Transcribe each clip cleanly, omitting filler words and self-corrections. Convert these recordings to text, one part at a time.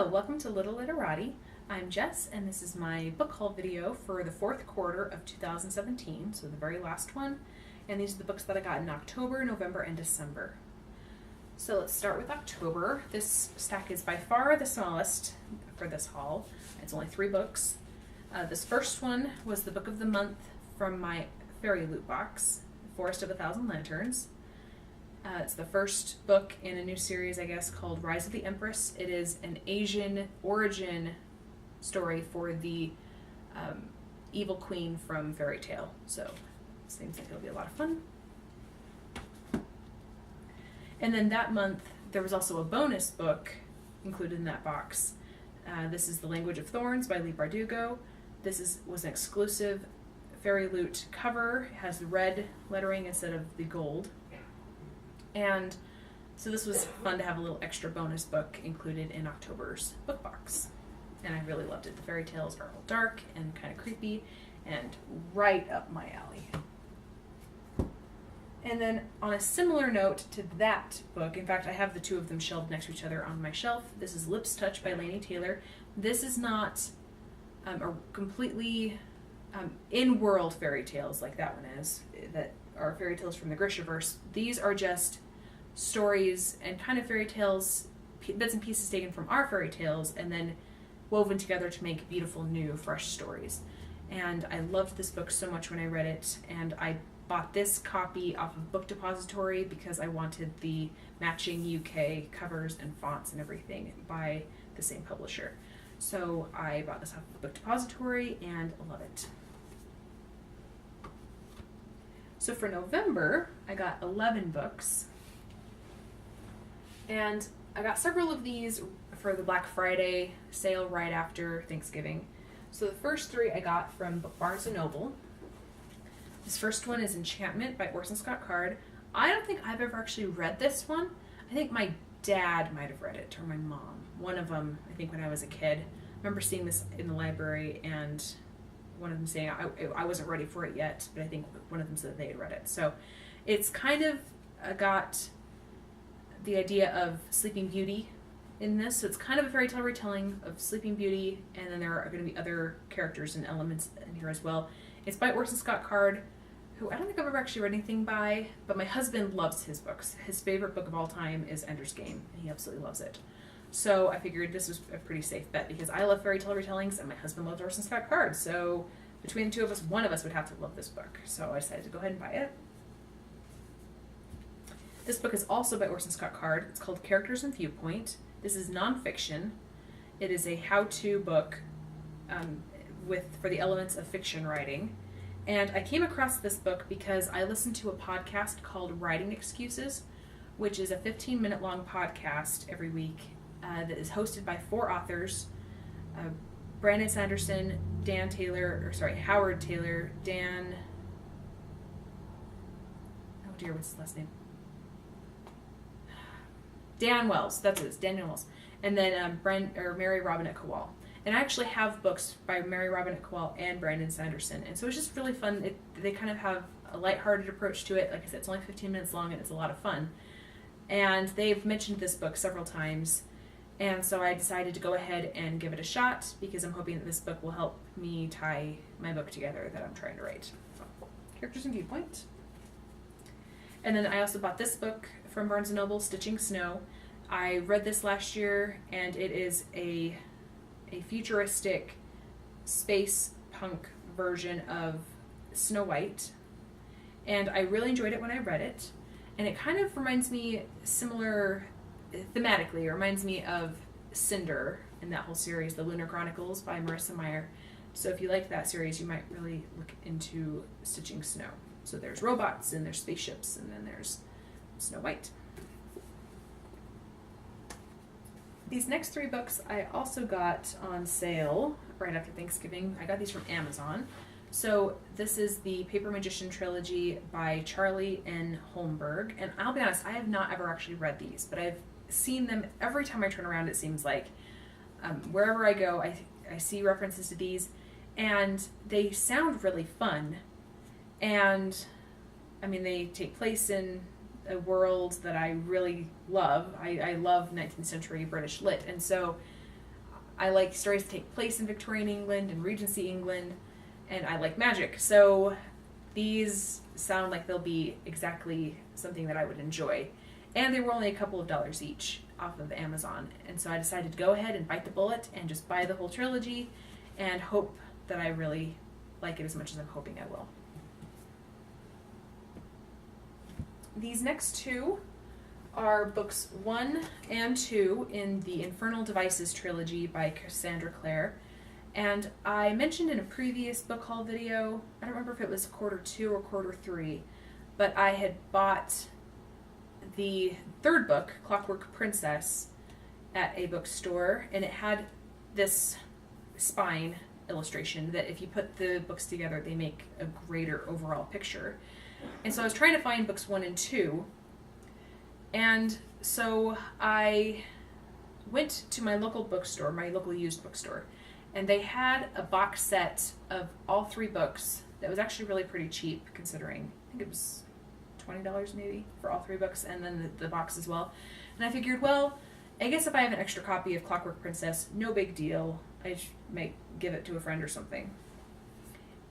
Hello, welcome to Little Literati. I'm Jess, and this is my book haul video for the fourth quarter of 2017, so the very last one. And these are the books that I got in October, November, and December. So let's start with October. This stack is by far the smallest for this haul. It's only 3 books. This first one was the book of the month from my fairy loot box, Forest of a Thousand Lanterns. It's the first book in a new series, I guess, called Rise of the Empress. It is an Asian origin story for the evil queen from fairy tale. So seems like it'll be a lot of fun. And then that month, there was also a bonus book included in that box. This is The Language of Thorns by Lee Bardugo. This was an exclusive Fairy Loot cover. It has the red lettering instead of the gold. And so this was fun to have a little extra bonus book included in October's book box. And I really loved it. The fairy tales are all dark and kind of creepy and right up my alley. And then on a similar note to that book, in fact, I have the 2 of them shelved next to each other on my shelf. This is Lips Touch by Laini Taylor. This is not a completely in-world fairy tales like that one is, that are fairy tales from the Grishaverse. These are just stories and kind of fairy tales, bits and pieces taken from our fairy tales and then woven together to make beautiful, new, fresh stories. And I loved this book so much when I read it, and I bought this copy off of Book Depository because I wanted the matching UK covers and fonts and everything by the same publisher. So I bought this off of Book Depository and love it. So for November, I got 11 books. And I got several of these for the Black Friday sale right after Thanksgiving. So the first 3 I got from Barnes & Noble. This first one is Enchantment by Orson Scott Card. I don't think I've ever actually read this one. I think my dad might have read it, or my mom. One of them, I think when I was a kid. I remember seeing this in the library and one of them saying I wasn't ready for it yet, but I think one of them said they had read it. So it's kind of got the idea of Sleeping Beauty in this. So it's kind of a fairy tale retelling of Sleeping Beauty, and then there are going to be other characters and elements in here as well. It's by Orson Scott Card, who I don't think I've ever actually read anything by, but my husband loves his books. His favorite book of all time is Ender's Game, and he absolutely loves it. So I figured this was a pretty safe bet because I love fairy tale retellings and my husband loves Orson Scott Card. So between the 2 of us, one of us would have to love this book. So I decided to go ahead and buy it. This book is also by Orson Scott Card. It's called Characters and Viewpoint. This is nonfiction. It is a how-to book for the elements of fiction writing. And I came across this book because I listened to a podcast called Writing Excuses, which is a 15-minute long podcast every week that is hosted by 4 authors, Brandon Sanderson, Howard Taylor, what's his last name? Dan Wells, that's it, it's Daniel Wells. And then Mary Robinette Kowal. And I actually have books by Mary Robinette Kowal and Brandon Sanderson. And so it's just really fun. They kind of have a lighthearted approach to it. Like I said, it's only 15 minutes long and it's a lot of fun. And they've mentioned this book several times. And so I decided to go ahead and give it a shot because I'm hoping that this book will help me tie my book together that I'm trying to write. Characters and Viewpoint. And then I also bought this book from Barnes & Noble, Stitching Snow. I read this last year, and it is a futuristic space punk version of Snow White. And I really enjoyed it when I read it. And it kind of reminds me, thematically, it reminds me of Cinder in that whole series, The Lunar Chronicles by Marissa Meyer. So if you like that series, you might really look into Stitching Snow. So there's robots, and there's spaceships, and then there's Snow White. These next 3 books I also got on sale right after Thanksgiving. I got these from Amazon. So this is the Paper Magician Trilogy by Charlie N. Holmberg. And I'll be honest, I have not ever actually read these, but I've seen them every time I turn around, it seems like. Wherever I go, I see references to these, and they sound really fun. And, I mean, they take place in a world that I really love. I love 19th century British lit, and so I like stories that take place in Victorian England and Regency England, and I like magic. So these sound like they'll be exactly something that I would enjoy. And they were only a couple of dollars each off of Amazon. And so I decided to go ahead and bite the bullet and just buy the whole trilogy and hope that I really like it as much as I'm hoping I will. These next two are books 1 and 2 in the Infernal Devices trilogy by Cassandra Clare. And I mentioned in a previous book haul video, I don't remember if it was quarter 2 or quarter 3, but I had bought the third book, Clockwork Princess, at a bookstore, and it had this spine illustration that if you put the books together, they make a greater overall picture. And so I was trying to find books 1 and 2, and so I went to my local bookstore, my local used bookstore, and they had a box set of all 3 books that was actually really pretty cheap, considering I think it was $20 maybe for all 3 books, and then the box as well. And I figured, well, I guess if I have an extra copy of Clockwork Princess, no big deal. I might give it to a friend or something.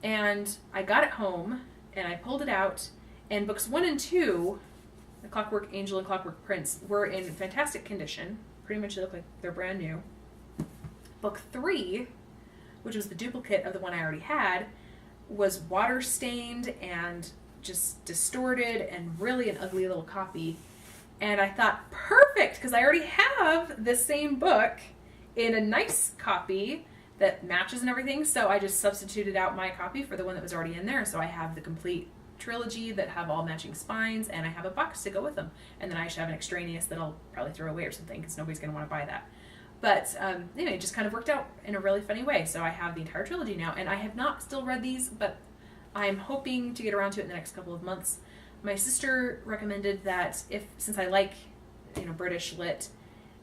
And I got it home, and I pulled it out, and books 1 and 2, The Clockwork Angel and Clockwork Prince, were in fantastic condition. Pretty much they look like they're brand new. Book 3, which was the duplicate of the one I already had, was water-stained and just distorted and really an ugly little copy. And I thought, perfect, because I already have the same book in a nice copy that matches and everything, so I just substituted out my copy for the one that was already in there, so I have the complete trilogy that have all matching spines, and I have a box to go with them. And then I should have an extraneous that I'll probably throw away or something, because nobody's going to want to buy that. But anyway, it just kind of worked out in a really funny way, so I have the entire trilogy now, and I have not still read these, but I'm hoping to get around to it in the next couple of months. My sister recommended that since I like, British lit,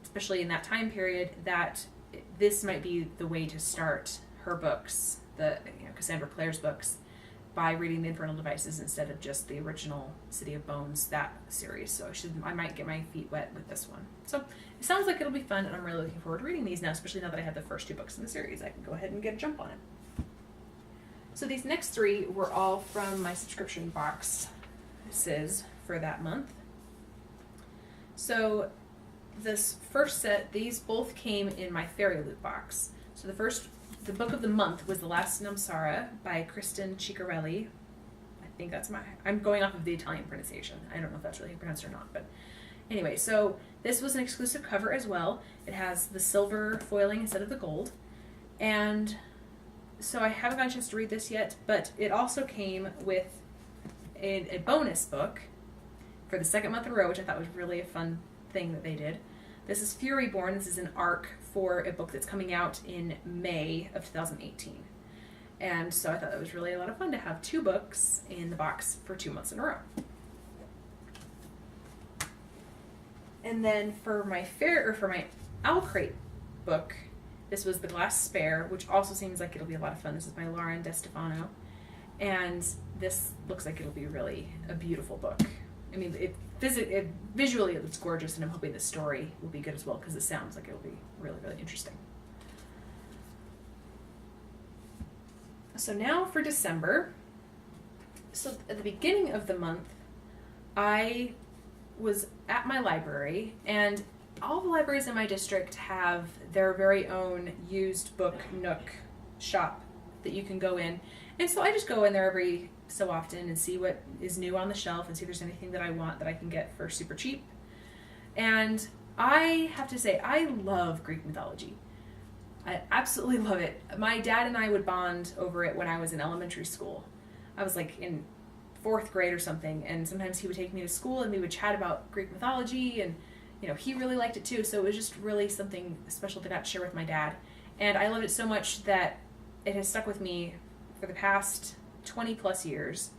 especially in that time period, that this might be the way to start her books, Cassandra Clare's books, by reading the Infernal Devices instead of just the original City of Bones, that series. So I might get my feet wet with this one. So it sounds like it'll be fun, and I'm really looking forward to reading these now, especially now that I have the first 2 books in the series. I can go ahead and get a jump on it. So these next 3 were all from my subscription boxes for that month. So this first set, these both came in my Fairy Loot box. So the book of the month was The Last Namsara by Kristen Ciccarelli. I think that's I'm going off of the Italian pronunciation. I don't know if that's really pronounced or not, but anyway, so this was an exclusive cover as well. It has the silver foiling instead of the gold. And so I haven't got a chance to read this yet, but it also came with a bonus book for the second month in a row, which I thought was really a fun thing that they did. This is Furyborn. This is an arc for a book that's coming out in May of 2018. And so I thought that was really a lot of fun to have 2 books in the box for 2 months in a row. And then for my Owl Crate book, this was The Glass Spare, which also seems like it'll be a lot of fun. This is by Lauren DeStefano. And this looks like it'll be really a beautiful book. I mean, visually it looks gorgeous, and I'm hoping the story will be good as well, because it sounds like it'll be really, really interesting. So now for December. So at the beginning of the month, I was at my library, and all the libraries in my district have their very own used book nook shop that you can go in. And so I just go in there every so often and see what is new on the shelf and see if there's anything that I want that I can get for super cheap. And I have to say, I love Greek mythology. I absolutely love it. My dad and I would bond over it when I was in elementary school. I was like in 4th grade or something, and sometimes he would take me to school and we would chat about Greek mythology, and he really liked it too, so it was just really something special that I got to share with my dad. And I love it so much that it has stuck with me for the past 20 plus years.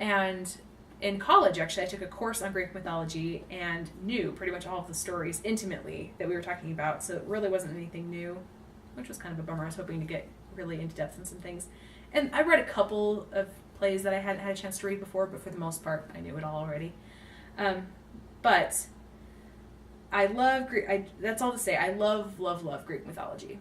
And in college, actually, I took a course on Greek mythology and knew pretty much all of the stories intimately that we were talking about, so it really wasn't anything new, which was kind of a bummer. I was hoping to get really into depth in some things. And I read a couple of plays that I hadn't had a chance to read before, but for the most part, I knew it all already. But I love Greek. That's all to say. I love Greek mythology.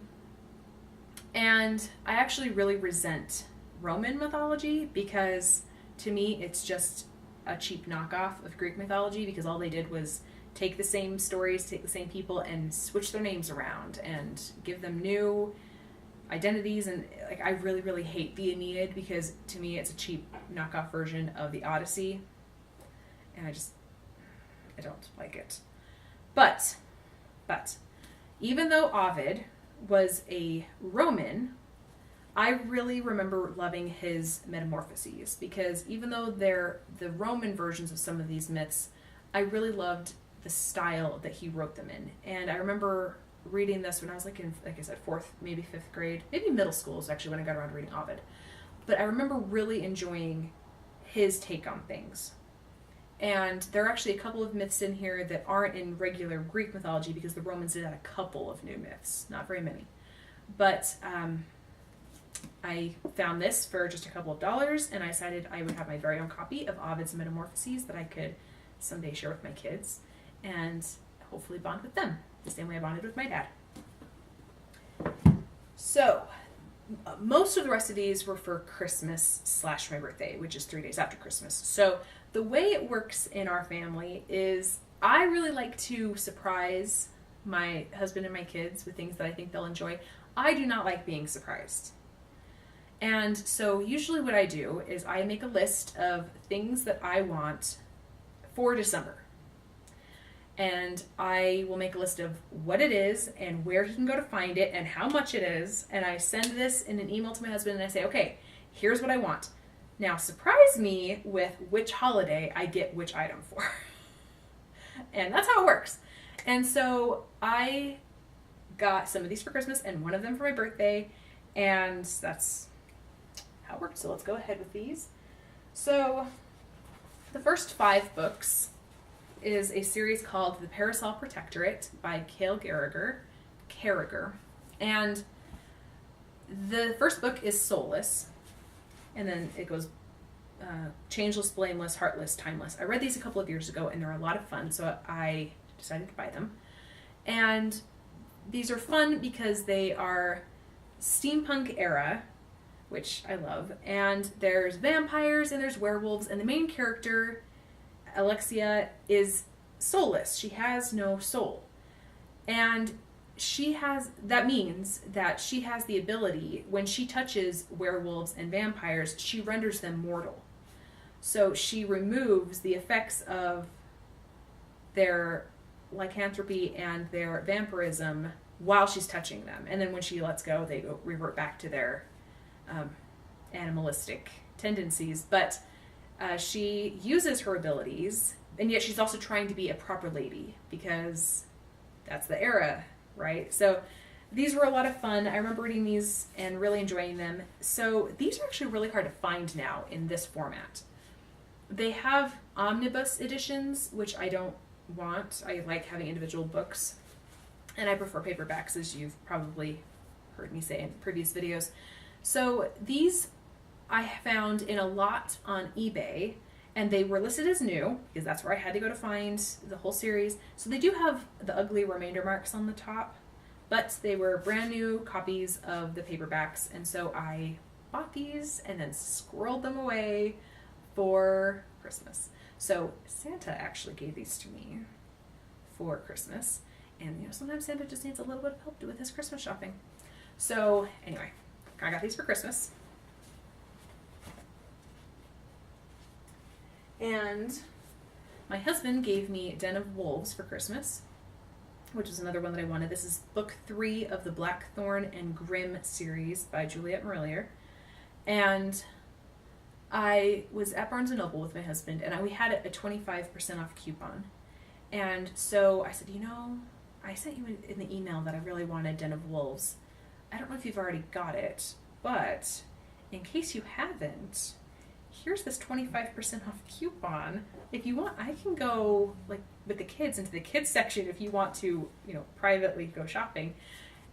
And I actually really resent Roman mythology because to me it's just a cheap knockoff of Greek mythology, because all they did was take the same stories, take the same people, and switch their names around and give them new identities. And like, I really, really hate the Aeneid because to me it's a cheap knockoff version of the Odyssey, and I don't like it. But even though Ovid was a Roman, I really remember loving his metamorphoses, because even though they're the Roman versions of some of these myths, I really loved the style that he wrote them in. And I remember reading this when I was like in, like I said, 4th, maybe 5th grade, maybe middle school is actually when I got around to reading Ovid. But I remember really enjoying his take on things. And there are actually a couple of myths in here that aren't in regular Greek mythology, because the Romans did add a couple of new myths, not very many. But I found this for just a couple of dollars, and I decided I would have my very own copy of Ovid's Metamorphoses that I could someday share with my kids and hopefully bond with them the same way I bonded with my dad. So most of the rest of these were for Christmas / my birthday, which is 3 days after Christmas. So the way it works in our family is I really like to surprise my husband and my kids with things that I think they'll enjoy. I do not like being surprised. And so usually what I do is I make a list of things that I want for December. And I will make a list of what it is and where he can go to find it and how much it is. And I send this in an email to my husband and I say, okay, here's what I want. Now surprise me with which holiday I get which item for. And that's how it works. And so I got some of these for Christmas and one of them for my birthday. And that's how it worked. So let's go ahead with these. So the first 5 books is a series called The Parasol Protectorate by Cale Carriger. And the first book is Soulless. And then it goes Changeless, Blameless, Heartless, Timeless. I read these a couple of years ago and they're a lot of fun, so I decided to buy them. And these are fun because they are steampunk era, which I love. And there's vampires and there's werewolves, and the main character, Alexia, is soulless. She has no soul. And that means that she has the ability, when she touches werewolves and vampires, she renders them mortal. So she removes the effects of their lycanthropy and their vampirism while she's touching them. And then when she lets go, they revert back to their animalistic tendencies. But she uses her abilities, and yet she's also trying to be a proper lady, because that's the era, right? So these were a lot of fun. I remember reading these and really enjoying them. So these are actually really hard to find now in this format. They have omnibus editions, which I don't want. I like having individual books, and I prefer paperbacks, as you've probably heard me say in previous videos. So these I found in a lot on eBay, and they were listed as new because that's where I had to go to find the whole series. So they do have the ugly remainder marks on the top, but they were brand new copies of the paperbacks, and so I bought these and then squirreled them away for Christmas. So Santa actually gave these to me for Christmas, and sometimes Santa just needs a little bit of help with his Christmas shopping. So anyway, I got these for Christmas. And my husband gave me Den of Wolves for Christmas, which is another one that I wanted. This is book 3 of the Blackthorn and Grimm series by Juliet Marillier. And I was at Barnes & Noble with my husband, and we had a 25% off coupon. And so I said, I sent you in the email that I really wanted Den of Wolves. I don't know if you've already got it, but in case you haven't, here's this 25% off coupon. If you want, I can go with the kids into the kids section if you want to, privately go shopping.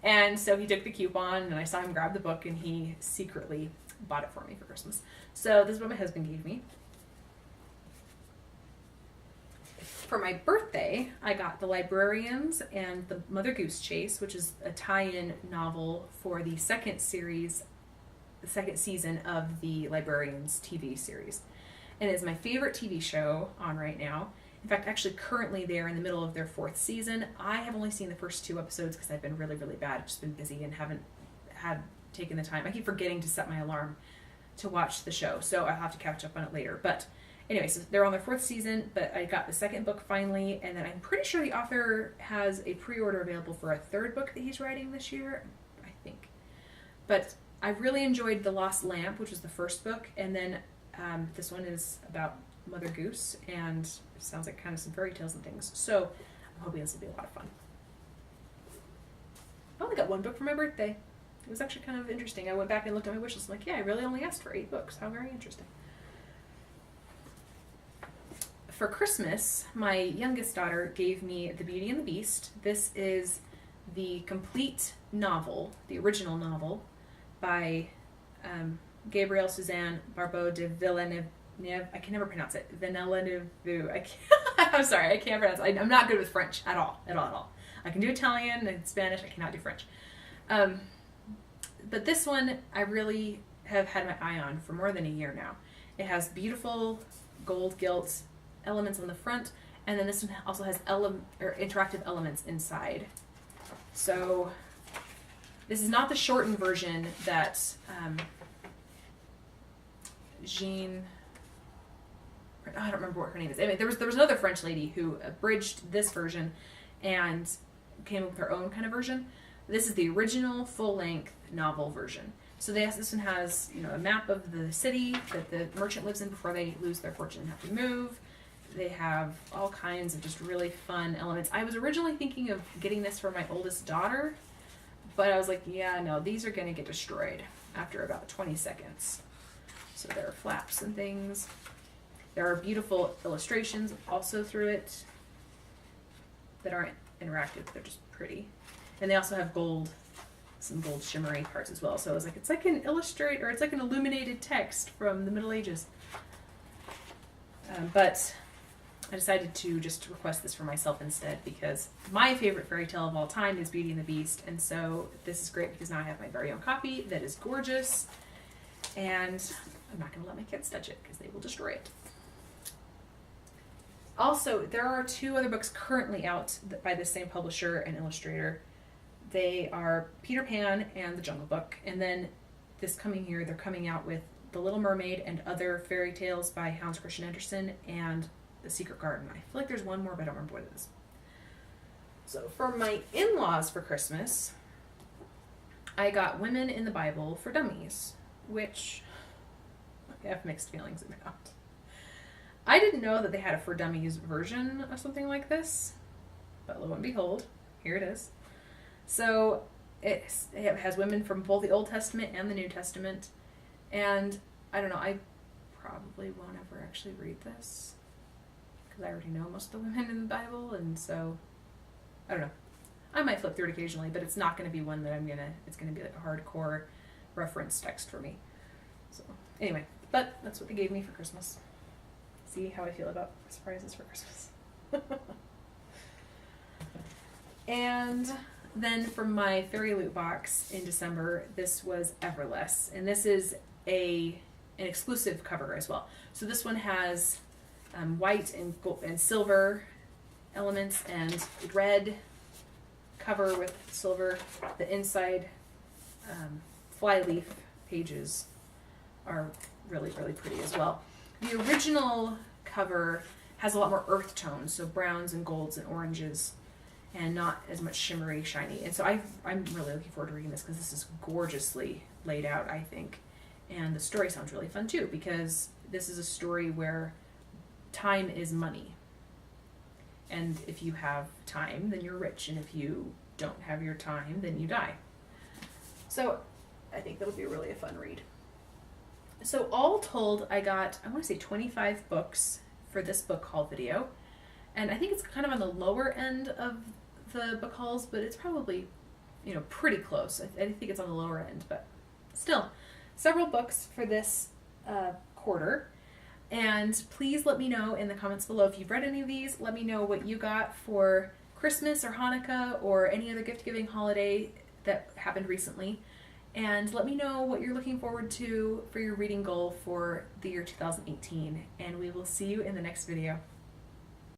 And so he took the coupon, and I saw him grab the book, and he secretly bought it for me for Christmas. So this is what my husband gave me. For my birthday, I got The Librarians and The Mother Goose Chase, which is a tie-in novel for the second season of the Librarians TV series. And it is my favorite TV show on right now. In fact, actually currently they're in the middle of their 4th season. I have only seen the first 2 episodes because I've been really, really bad. I've just been busy and haven't taken the time. I keep forgetting to set my alarm to watch the show, so I'll have to catch up on it later. But anyway, so they're on their 4th season, but I got the 2nd book finally, and then I'm pretty sure the author has a pre-order available for a 3rd book that he's writing this year, I think. But I really enjoyed The Lost Lamp, which was the first book, and then this one is about Mother Goose, and it sounds like kind of some fairy tales and things. So I'm hoping this will be a lot of fun. I only got 1 book for my birthday. It was actually kind of interesting. I went back and looked at my wish list. I'm like, yeah, I really only asked for 8 books. How very interesting. For Christmas, my youngest daughter gave me The Beauty and the Beast. This is the complete novel, the original novel, by Gabrielle Suzanne Barbeau de Villeneuve. I can never pronounce it. Villeneuve. I'm sorry, I can't pronounce it. I'm not good with French at all. I can do Italian and Spanish. I cannot do French. But this one I really have had my eye on for more than a year now. It has beautiful gold gilt elements on the front, and then this one also has interactive elements inside. So this is not the shortened version that Jean, I don't remember what her name is. Anyway, there was another French lady who abridged this version and came up with her own kind of version. This is the original full-length novel version. So this one has, a map of the city that the merchant lives in before they lose their fortune and have to move. They have all kinds of just really fun elements. I was originally thinking of getting this for my oldest daughter, but I was like, yeah, no, these are going to get destroyed after about 20 seconds. So there are flaps and things. There are beautiful illustrations also through it that aren't interactive, they're just pretty. And they also have some gold shimmery parts as well. So I was like, it's like an illuminated text from the Middle Ages. But I decided to just request this for myself instead because my favorite fairy tale of all time is Beauty and the Beast. And so this is great because now I have my very own copy that is gorgeous. And I'm not going to let my kids touch it because they will destroy it. Also, there are 2 other books currently out by the same publisher and illustrator. They are Peter Pan and The Jungle Book. And then this coming year, they're coming out with The Little Mermaid and Other Fairy Tales by Hans Christian Andersen and The Secret Garden. I feel like there's one more, but I don't remember what it is. So for my in-laws for Christmas, I got Women in the Bible for Dummies, which I have mixed feelings about. I didn't know that they had a For Dummies version of something like this, but lo and behold, here it is. So it has women from both the Old Testament and the New Testament, and I don't know, I probably won't ever actually read this, because I already know most of the women in the Bible, and so, I don't know. I might flip through it occasionally, but it's not going to be one that it's going to be like a hardcore reference text for me. So, anyway, but that's what they gave me for Christmas. See how I feel about surprises for Christmas. And then from my Fairy Loot box in December, this was Everless. And this is an exclusive cover as well. So this one has white and gold and silver elements and red cover with silver. The inside flyleaf pages are really, really pretty as well. The original cover has a lot more earth tones, so browns and golds and oranges, and not as much shimmery, shiny. And so I'm really looking forward to reading this because this is gorgeously laid out, I think. And the story sounds really fun too, because this is a story where time is money. And if you have time, then you're rich. And if you don't have your time, then you die. So I think that'll be really a fun read. So all told, I got, I want to say 25 books for this book haul video. And I think it's kind of on the lower end of the book hauls, but it's probably, pretty close. I think it's on the lower end, but still, several books for this quarter. And please let me know in the comments below if you've read any of these. Let me know what you got for Christmas or Hanukkah or any other gift-giving holiday that happened recently. And let me know what you're looking forward to for your reading goal for the year 2018. And we will see you in the next video.